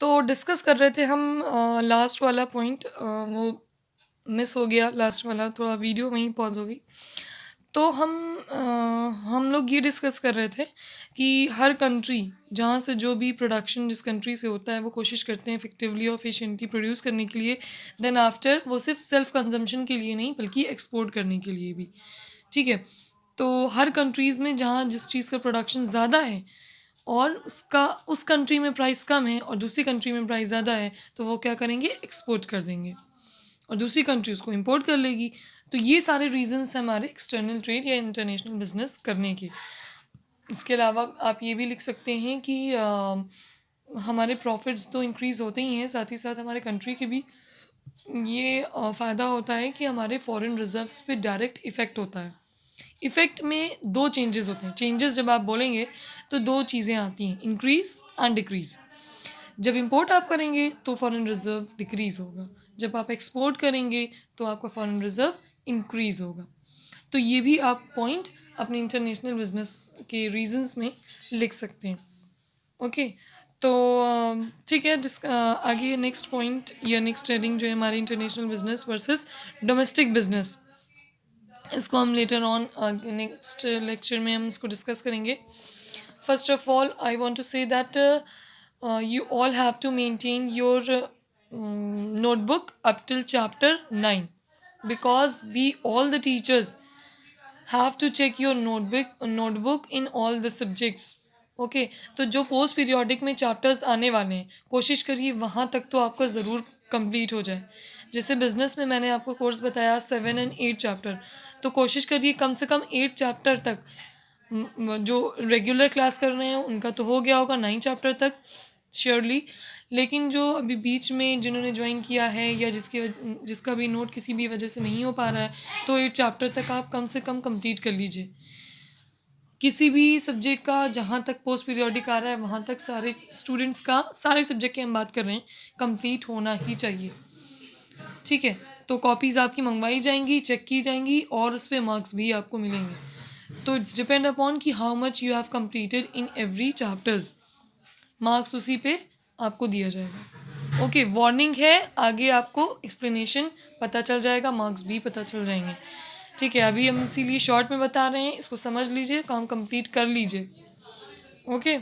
तो डिस्कस कर रहे थे हम लास्ट वाला पॉइंट, वो मिस हो गया लास्ट वाला, थोड़ा वीडियो वहीं पॉज हो गई। तो हम लोग ये डिस्कस कर रहे थे कि हर कंट्री जहाँ से जो भी प्रोडक्शन जिस कंट्री से होता है वो कोशिश करते हैं इफेक्टिवली और एफिशिएंटली प्रोड्यूस करने के लिए। देन आफ्टर वो सिर्फ सेल्फ कंजम्पशन के लिए नहीं बल्कि एक्सपोर्ट करने के लिए भी। ठीक है। तो हर कंट्रीज़ में जहाँ जिस चीज़ का प्रोडक्शन ज़्यादा है और उसका उस कंट्री में प्राइस कम है और दूसरी कंट्री में प्राइस ज़्यादा है, तो वो क्या करेंगे, एक्सपोर्ट कर देंगे और दूसरी कंट्री उसको इंपोर्ट कर लेगी। तो ये सारे रीजंस हैं हमारे एक्सटर्नल ट्रेड या इंटरनेशनल बिजनेस करने के। इसके अलावा आप ये भी लिख सकते हैं कि हमारे प्रॉफिट्स तो इंक्रीज़ होते ही हैं, साथ ही साथ हमारे कंट्री के भी ये फ़ायदा होता है कि हमारे फॉरेन रिजर्व्स पे डायरेक्ट इफ़ेक्ट होता है। इफ़ेक्ट में दो चेंजेस होते हैं। चेंजेस जब आप बोलेंगे तो दो चीज़ें आती हैं, इंक्रीज़ एंड डिक्रीज़। जब इंपोर्ट आप करेंगे तो फॉरेन रिजर्व डिक्रीज़ होगा, जब आप एक्सपोर्ट करेंगे तो आपका फॉरेन रिजर्व इंक्रीज़ होगा। तो ये भी आप पॉइंट अपने इंटरनेशनल बिजनेस के रीजंस में लिख सकते हैं। ओके। तो ठीक है, आगे नेक्स्ट पॉइंट या नेक्स्ट हेडिंग जो है हमारे international business versus domestic business, इसको हम लेटर ऑन नेक्स्ट लेक्चर में हम इसको डिस्कस करेंगे। First of all I want to say that you all have to maintain your notebook up till chapter 9, because we all the teachers have to check your notebook in all the subjects. Okay तो जो post periodic में chapters आने वाले हैं कोशिश करिए वहाँ तक तो आपका ज़रूर कंप्लीट हो जाए। जैसे बिजनेस में मैंने आपको कोर्स बताया 7 और 8 चैप्टर, तो कोशिश करिए कम से कम 8 चैप्टर तक जो रेगुलर क्लास कर रहे हैं उनका तो हो गया होगा 9 चैप्टर तक श्योरली। लेकिन जो अभी बीच में जिन्होंने ज्वाइन किया है या जिसका भी नोट किसी भी वजह से नहीं हो पा रहा है, तो 8 चैप्टर तक आप कम से कम कंप्लीट कर लीजिए। किसी भी सब्जेक्ट का जहाँ तक पोस्ट पीरियोडिक आ रहा है वहाँ तक सारे स्टूडेंट्स का, सारे सब्जेक्ट के हम बात कर रहे हैं, कंप्लीट होना ही चाहिए। ठीक है। तो कॉपीज़ आपकी मंगवाई जाएंगी, चेक की जाएंगी और उस पर मार्क्स भी आपको मिलेंगे। तो इट्स डिपेंड अपॉन कि how much you have completed in every chapters, marks उसी पे आपको दिया जाएगा। ओके, वार्निंग है, आगे आपको एक्सप्लेनेशन पता चल जाएगा, मार्क्स भी पता चल जाएंगे। ठीक है, अभी हम इसीलिए शॉर्ट में बता रहे हैं, इसको समझ लीजिए, काम कंप्लीट कर लीजिए। ओके।